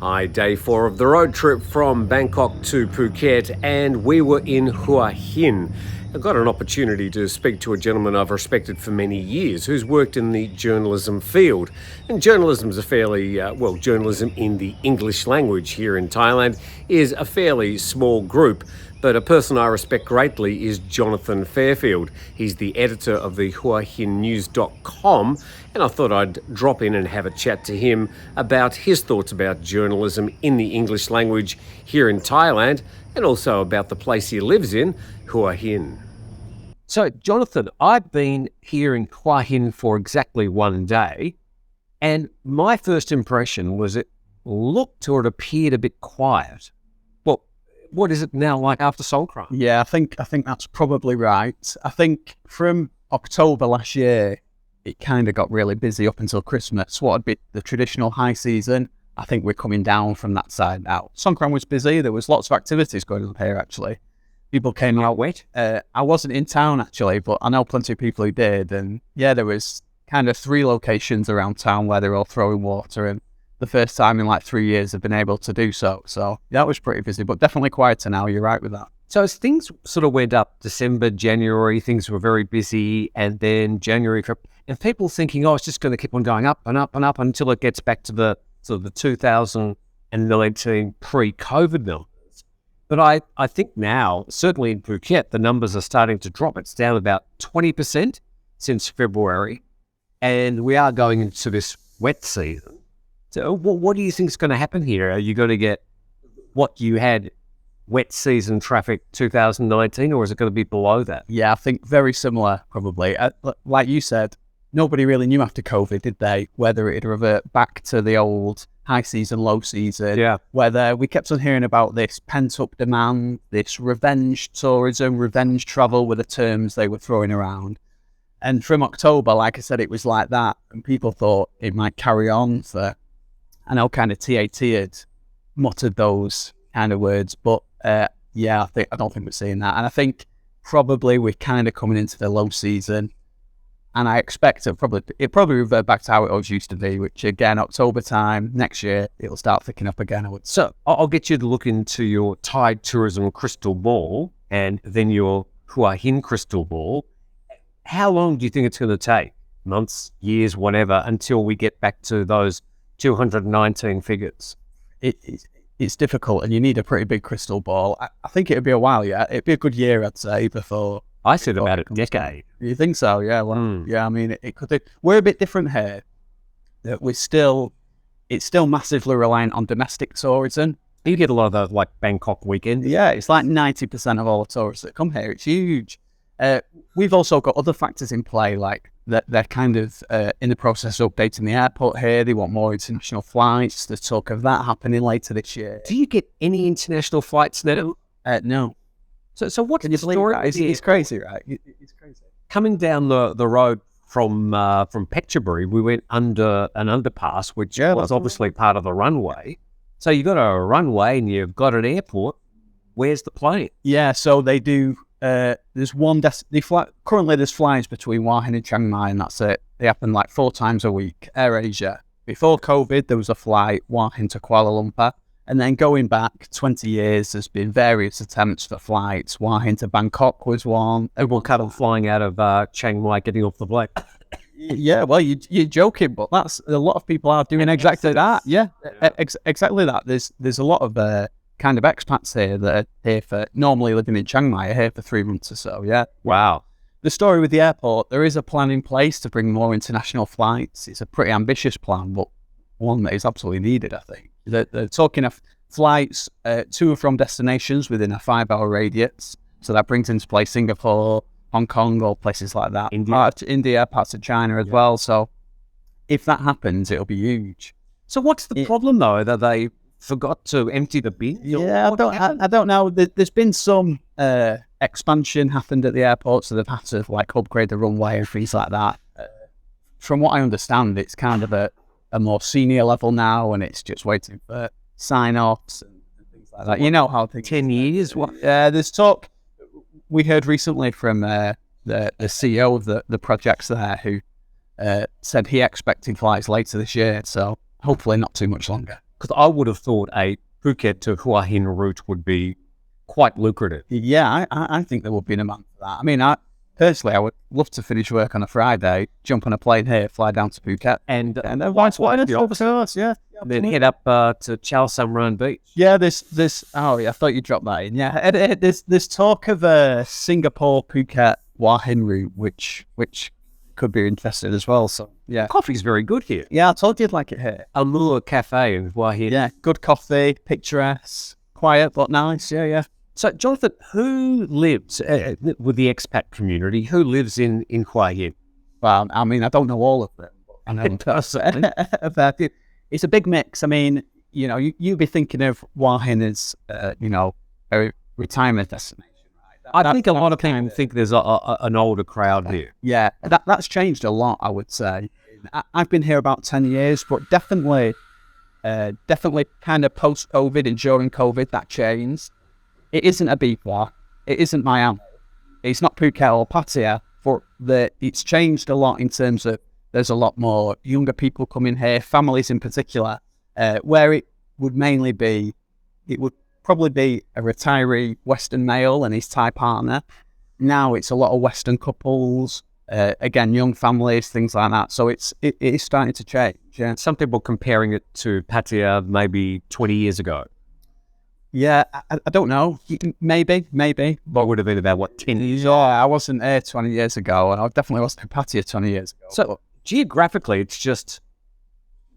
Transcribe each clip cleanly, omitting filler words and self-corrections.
Hi, day 4 of the road trip from Bangkok to Phuket, and we were in Hua Hin. I got an opportunity to speak to a gentleman I've respected for many years who's worked in the journalism field. And journalism's a fairly, journalism in the English language here in Thailand is a fairly small group. But a person I respect greatly is Jonathan Fairfield. He's the editor of the HuaHinNews.com, and I thought I'd drop in and have a chat to him about his thoughts about journalism in the English language here in Thailand, and also about the place he lives in, Hua Hin. So, Jonathan, I've been here in Hua Hin for exactly one day, and my first impression was it looked or it appeared a bit quiet. What is it now like after Songkran? Yeah, I think that's probably right. I think from October last year, it kind of got really busy up until Christmas. What would be the traditional high season, I think we're coming down from that side now. Songkran was busy. There was lots of activities going on here, actually. People came out. Wet? I wasn't in town, actually, but I know plenty of people who did. And yeah, there was kind of 3 locations around town where they're all throwing water, and the first time in like 3 years have been able to do so. So that was pretty busy, but definitely quieter now. You're right with that. So as things sort of went up, December, January, things were very busy, and then January, and people thinking, oh, it's just going to keep on going up and up and up until it gets back to the sort of the 2019 pre-COVID numbers. But I think now, certainly in Phuket, the numbers are starting to drop. It's down about 20% since February, and we are going into this wet season. So what do you think is going to happen here? Are you going to get what you had wet season traffic 2019, or is it going to be below that? Yeah, I think very similar, probably. Like you said, nobody really knew after COVID, did they, whether it'd revert back to the old high season, low season. Yeah. Whether we kept on hearing about this pent-up demand, this revenge tourism, revenge travel were the terms they were throwing around. And from October, like I said, it was like that, and people thought it might carry on for... I know kind of TAT had muttered those kind of words, but I don't think we're seeing that. And I think probably we're kind of coming into the low season, and I expect it probably revert back to how it always used to be, which again, October time next year, it'll start picking up again. So I'll get you to look into your Thai tourism crystal ball and then your Hua Hin crystal ball. How long do you think it's going to take? Months, years, whatever, until we get back to those 219 figures? It's difficult, and you need a pretty big crystal ball. I think it'd be a while, yeah. It'd be a good year, I'd say, before... I said about a decade. You think so? Yeah, well, yeah, I mean, it could be. We're a bit different here. That it's still massively reliant on domestic tourism. You get a lot of those, like Bangkok weekend. Yeah, it's like 90% of all the tourists that come here. It's huge. We've also got other factors in play, like that they're kind of in the process of updating the airport here. They want more international flights. There's talk of that happening later this year. Do you get any international flights now? No. So what's the story? It's crazy, right? It's crazy. Coming down the road from Petchaburi, we went under an underpass, which was obviously part of the runway. So you've got a runway and you've got an airport. Where's the plane? Yeah, so they do... there's one currently there's flights between Hua Hin and Chiang Mai, and that's it. They happen like 4 times a week. AirAsia. Before COVID, there was a flight Hua Hin to Kuala Lumpur, and then going back 20 years, there's been various attempts for flights. Hua Hin to Bangkok was one. Everyone kind of flying out of Chiang Mai, getting off the plane. Yeah, well, you're joking, but that's a lot of people are doing exactly that. Yeah, exactly that. There's a lot of kind of expats here that are here for, normally living in Chiang Mai, are here for 3 months or so, yeah. Wow. The story with the airport, there is a plan in place to bring more international flights. It's a pretty ambitious plan, but one that is absolutely needed, I think. They're talking of flights to and from destinations within a 5-hour radius, so that brings into play Singapore, Hong Kong, or places like that. India, parts of China as well, so if that happens, it'll be huge. So what's the problem, though, that they forgot to empty the bin? Yeah, I don't know. There's been some expansion happened at the airport, so they've had to like upgrade the runway and things like that. From what I understand, it's kind of a more senior level now, and it's just waiting for sign-offs and things like that. You know how things... 10 years? What? There's talk. We heard recently from the CEO of the projects there who said he expected flights later this year, so hopefully not too much longer. Because I would have thought a Phuket to Hua Hin route would be quite lucrative. Yeah, I think there would be a demand for that. I mean, personally, I would love to finish work on a Friday, jump on a plane here, fly down to Phuket, And why not? Of course, yeah. then head up to Chao Samran Beach. Yeah, this. Oh, yeah, I thought you dropped that in. Yeah, there's talk of a Singapore Phuket Hua Hin route, which could be interesting as well. So yeah, Coffee's very good here. yeah, I told you I'd like it here. Allure Cafe in Hua Hin. Yeah, good coffee, picturesque, quiet but nice. Yeah, yeah. So, Jonathan, who lives with the expat community? Who lives in Hua Hin? Well, I mean, I don't know all of them, but I know Personally. a fair few. It's a big mix. I mean, you know, you'd be thinking of Hua Hin as, you know, a retirement destination. I think a lot of people think there's an older crowd here. Yeah, that's changed a lot, I would say. I've been here about 10 years, but definitely kind of post-COVID and during COVID, that changed. It isn't a Ibiza, it isn't Miami, it's not Phuket or Pattaya, but it's changed a lot in terms of there's a lot more younger people coming here, families in particular, where it would probably be a retiree Western male and his Thai partner. Now it's a lot of Western couples, again, young families, things like that. So it is starting to change. Yeah. Some people comparing it to Pattaya maybe 20 years ago. Yeah, I don't know. Maybe. What would have been about, 10 years? Yeah, I wasn't here 20 years ago, and I definitely wasn't in Pattaya 20 years ago. So geographically, it's just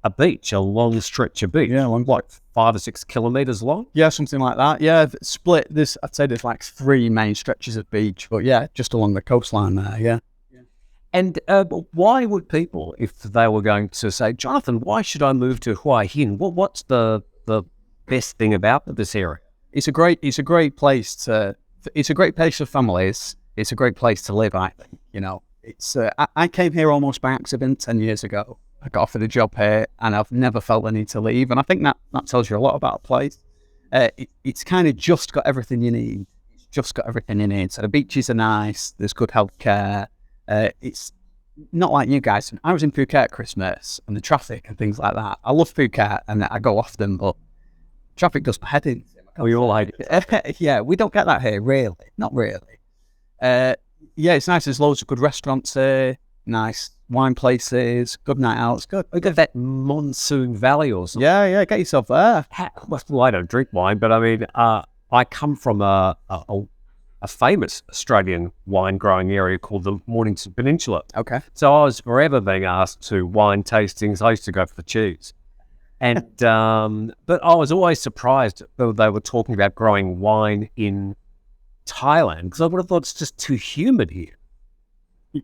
a beach, a long stretch of beach. Yeah, like 5 or 6 kilometers long. Yeah, something like that. Yeah, split. I'd say there's like 3 main stretches of beach, but yeah, just along the coastline there. Yeah. And why would people, if they were going to say, Jonathan, why should I move to Hua Hin? What's the best thing about this area? It's a great place for families. It's a great place to live, I think. You know, it's I came here almost by accident 10 years ago. I got offered a job here and I've never felt the need to leave. And I think that tells you a lot about a place. It's kind of just got everything you need. It's just got everything you need. So the beaches are nice. There's good healthcare. It's not like you guys. I was in Phuket at Christmas and the traffic and things like that. I love Phuket and I go often, but traffic does my head in. We all hate it. Yeah, we don't get that here, really. Not really. Yeah, it's nice. There's loads of good restaurants here. Nice wine places, good night out. It's good. We got that Monsoon Valley or something. Yeah, get yourself there. Well, I don't drink wine, but I mean, I come from a famous Australian wine growing area called the Mornington Peninsula. Okay. So I was forever being asked to wine tastings. I used to go for the cheese. And but I was always surprised that they were talking about growing wine in Thailand, because I would have thought it's just too humid here.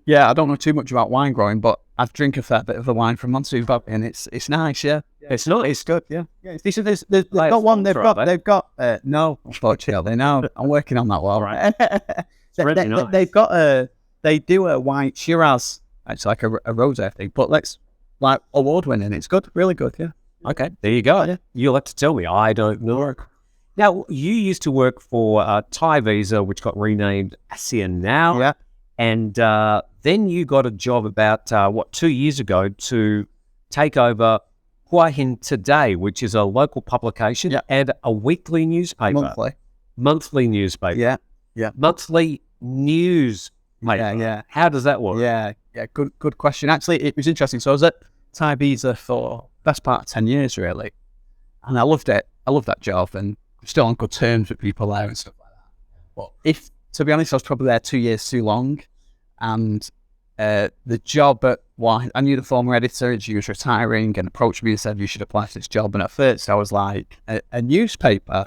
Yeah, I don't know too much about wine growing, but I drink a fair bit of the wine from Monsoon Valley, and it's nice. Yeah, it's not. It's good. Yeah. It's decent. They've got one. They've got. No, unfortunately, no. I'm working on that one. Right. Nice. They've got they do a white Shiraz. It's like a rosé thing, but like award winning. It's good, really good. Yeah. Okay, there you go. Yeah. You'll have to tell me. I don't know. Now, you used to work for Thai Visa, which got renamed ASEAN Now. Yeah. And then you got a job about, 2 years ago to take over Hua Hin Today, which is a local publication and a weekly newspaper. Monthly newspaper. Yeah. Monthly newspaper. Yeah. How does that work? Yeah. Good question. Actually, it was interesting. So I was at Thai Visa for best part of 10 years, really. And I loved it. I loved that job, and I'm still on good terms with people there and stuff like that. But to be honest, I was probably there 2 years too long. And the job at I knew the former editor, she was retiring, and approached me and said, you should apply for this job. And at first I was like, a newspaper?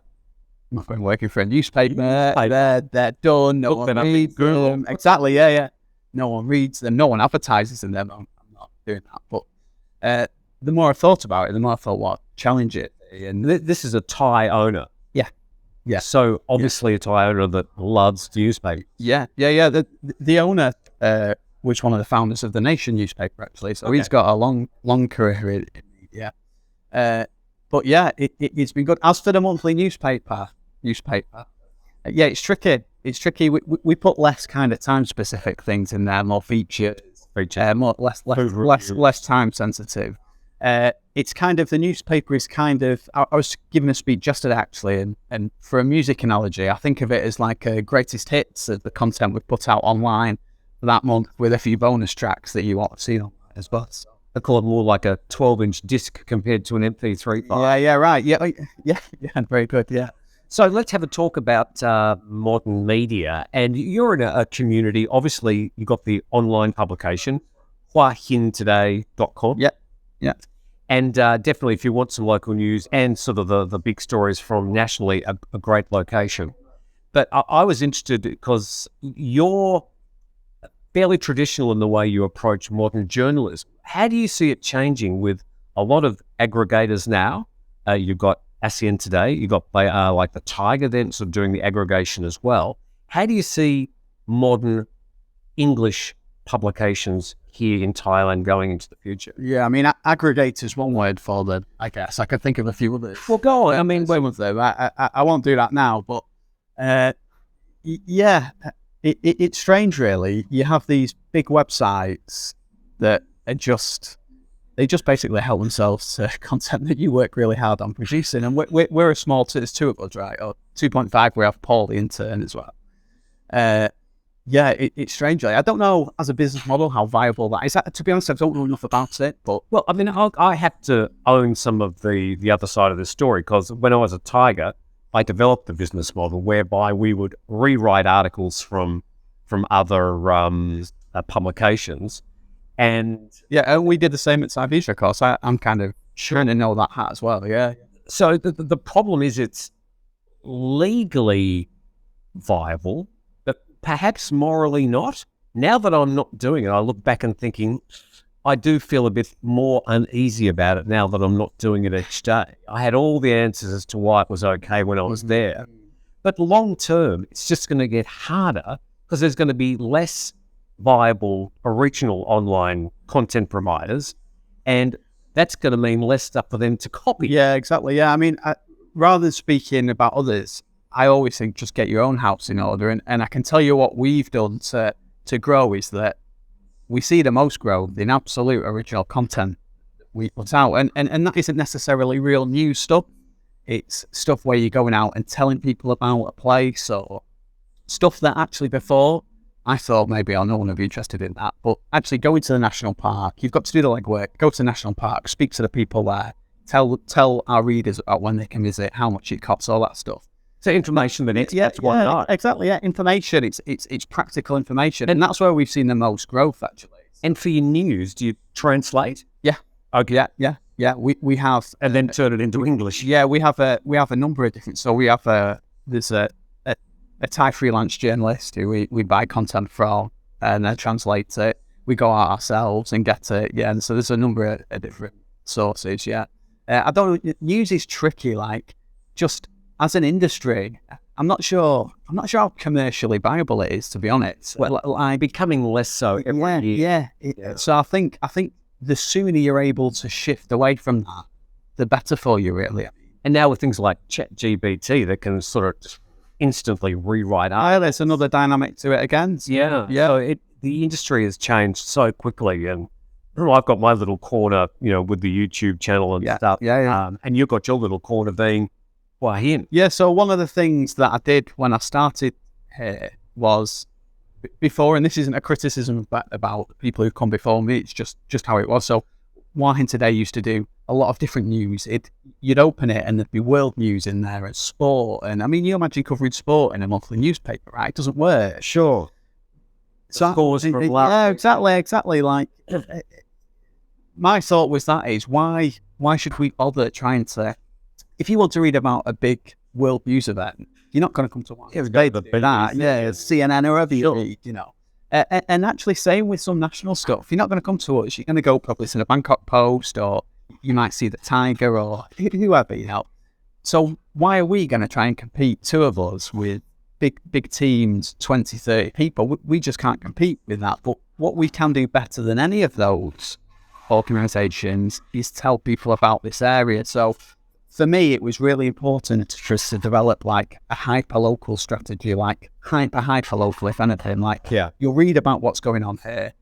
I'm not going working for a newspaper. They're done. No one reads them. Exactly, yeah. No one reads them. No one advertises in them. I'm not doing that. But the more I thought about it, the more I thought, what, challenge it. And this is a Thai owner. Yeah. So obviously a Thai owner that loves newspapers. Yeah. The owner was one of the founders of the Nation newspaper, actually. So he's got a long career in media. But yeah, it's been good. As for the monthly newspaper, yeah, it's tricky. It's tricky. We put less kind of time specific things in there, more features, less time sensitive. It's kind of, the newspaper is kind of, I was giving a speech yesterday actually, and for a music analogy, I think of it as like a greatest hits of the content we've put out online for that month, with a few bonus tracks that you want to see on as well. So. I call it more like a 12-inch disc compared to an MP3 file. Yeah, right. Yeah, very good, yeah. So let's have a talk about modern media. And you're in a community. Obviously, you've got the online publication, huahintoday.com. Yeah. And definitely, if you want some local news and sort of the big stories from nationally, a great location. But I was interested because you're fairly traditional in the way you approach modern journalism. How do you see it changing with a lot of aggregators now? You've got ASEAN Today, you've got like the Tiger then sort of doing the aggregation as well. How do you see modern English publications here in Thailand going into the future? Yeah, I mean, aggregate is one word for them, I guess. I can think of a few others. Well, go on. I mean, some of them. I won't do that now, but yeah, it's strange, really. You have these big websites that are they just basically help themselves to content that you work really hard on producing. And we're a small team, there's two of us, right? Or 2.5, we have Paul, the intern, as well. Yeah, it's strange. I don't know, as a business model, how viable that is. To be honest, I don't know enough about it. But well, I mean, I have to own some of the other side of this story, because when I was a Tiger, I developed the business model whereby we would rewrite articles from other publications. And yeah, and we did the same at Cybesia, of course. I'm kind of sure to know that hat as well, yeah. So the problem is it's legally viable, but perhaps morally not. Now that I'm not doing it, I look back and thinking, I do feel a bit more uneasy about it now that I'm not doing it each day. I had all the answers as to why it was okay when I was there. But long term, it's just going to get harder because there's going to be less viable original online content providers, and that's going to mean less stuff for them to copy. Yeah, exactly. Yeah, I mean, rather than speaking about others, I always think just get your own house in order. And I can tell you what we've done to grow is that we see the most growth in absolute original content we put out. And that isn't necessarily real news stuff. It's stuff where you're going out and telling people about a place, or stuff that actually before I thought maybe no one would be interested in that. But actually going to the national park, you've got to do the legwork, go to the national park, speak to the people there, tell our readers about when they can visit, how much it costs, all that stuff. So information that it's why not? Exactly, yeah. Information, it's practical information. And that's where we've seen the most growth, actually. And for your news, do you translate? Yeah. Okay. Yeah. We have, and then turn it into English. Yeah, we have a number of different. So we have there's a Thai freelance journalist who we buy content from and then translate it. We go out ourselves and get it. Yeah, and so there's a number of different sources. Yeah, I don't know. News is tricky. Like, just as an industry, I'm not sure how commercially viable it is, to be honest. Well, like, becoming less so every year. Yeah. So I think the sooner you're able to shift away from that, the better for you, really. And now with things like ChatGPT that can sort of just instantly rewrite art. There's another dynamic to it again. Yeah. So the industry has changed so quickly, and I've got my little corner, with the YouTube channel and stuff. Yeah. And you've got your little corner being Hua Hin. Yeah. So one of the things that I did when I started here was before, and this isn't a criticism about people who come before me, it's just how it was. So Hua Hin Today used to do a lot of different news. You'd open it and there'd be world news in there and sport. And I mean, you imagine covering sport in a monthly newspaper, right? It doesn't work. Sure. Scores from yeah, exactly. Like, my thought was why should we bother trying to, if you want to read about a big world news event, you're not going to come to one. Yeah, CNN or whatever you read, And actually, same with some national stuff. You're not going to come to us. You're going to go probably to the Bangkok Post, or you might see the Tiger, or whoever, So why are we going to try and compete, two of us, with big teams, 20, 30 people? We just can't compete with that. But what we can do better than any of those organisations is tell people about this area. So for me, it was really important to develop like a hyper-local strategy, like hyper-local, if anything. Like, you'll read about what's going on here,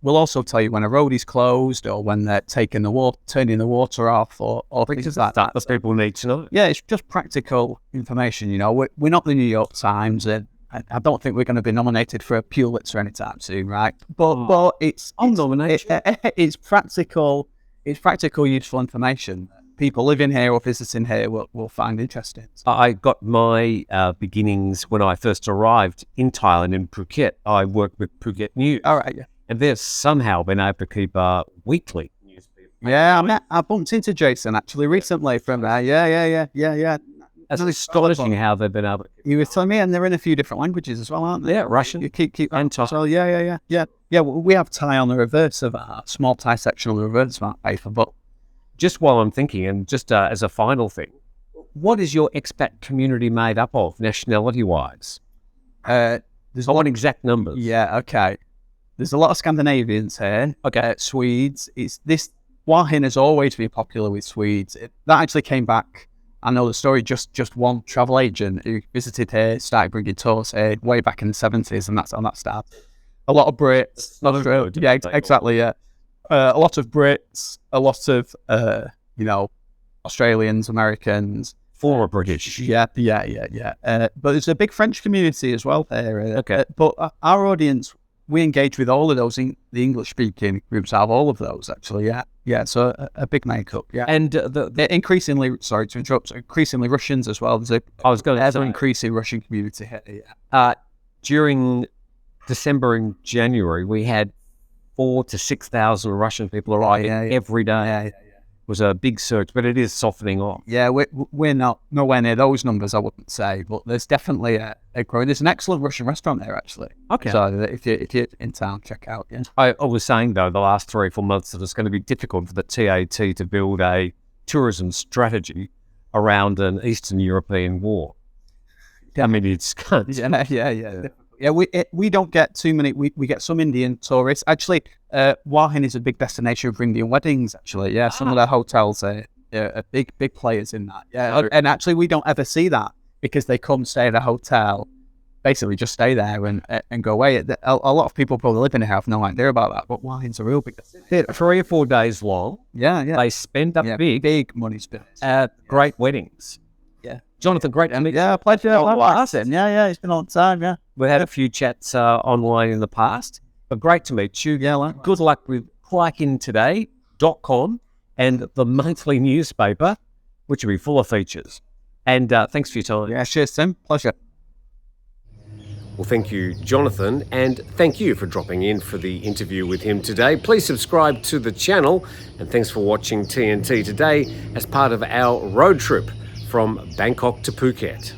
We'll also tell you when a road is closed or when they're taking turning the water off or things like that. That people need to know. Yeah, it's just practical information. You know, we're not the New York Times, and I don't think we're going to be nominated for a Pulitzer anytime soon, right? But it's practical. It's practical, useful information. People living here or visiting here will find interesting. I got my beginnings when I first arrived in Thailand, in Phuket. I worked with Phuket News. All right, yeah. And they've somehow been able to keep a weekly newspaper. Yeah, I bumped into Jason actually recently from there. Yeah. It's astonishing how they've been able to keep. He was telling me, and they're in a few different languages as well, aren't they? Yeah, Russian. You keep and Thai. So yeah. We have Thai on the reverse of our small Thai section on the reverse of our paper, but. Just while I'm thinking, and just as a final thing, what is your expat community made up of, nationality-wise? There's what exact numbers? Yeah, okay. There's a lot of Scandinavians here. Okay. Swedes. Hua Hin has always been popular with Swedes. That actually came back. I know the story. Just one travel agent who visited here, started bringing tours here way back in the 70s, and that's how that started. A lot of Brits. Yeah, exactly. Yeah. A lot of Brits, a lot of, Australians, Americans. Former British. Yeah. But there's a big French community as well there. Okay. But our audience, we engage with all of those, the English-speaking groups have all of those, actually, yeah. Yeah, so a big makeup, yeah. And increasingly, sorry to interrupt, increasingly Russians as well. There's an increasing Russian community here, yeah. During December and January, we had 4,000 to 6,000 Russian people arriving every day. Yeah. It was a big surge, but it is softening off. Yeah, we're not nowhere near those numbers, I wouldn't say, but there's definitely a growing. There's an excellent Russian restaurant there, actually. Okay. So if you're in town, check out. Yeah. I was saying though, the last 3 or 4 months that it's going to be difficult for the TAT to build a tourism strategy around an Eastern European war. I mean, it's Yeah. Yeah, we don't get too many. We get some Indian tourists. Actually, Hua Hin is a big destination for Indian weddings. Actually, yeah, some of their hotels are big players in that. Yeah, and actually, we don't ever see that because they come stay at a hotel, basically just stay there and go away. A lot of people probably living here have no idea about that, but Hua Hin's a real big destination. 3 or 4 days long. Yeah. They spend up big money spent at great weddings. Yeah. Jonathan, great to meet you. Yeah, pleasure. Yeah, it's been a long time, yeah. We've had a few chats online in the past, but great to meet you. Yeah, good luck with HuaHinToday.com and the monthly newspaper, which will be full of features. And thanks for your time. Yeah, cheers, Tim. Pleasure. Well, thank you, Jonathan, and thank you for dropping in for the interview with him today. Please subscribe to the channel, and thanks for watching TNT Today as part of our road trip from Bangkok to Phuket.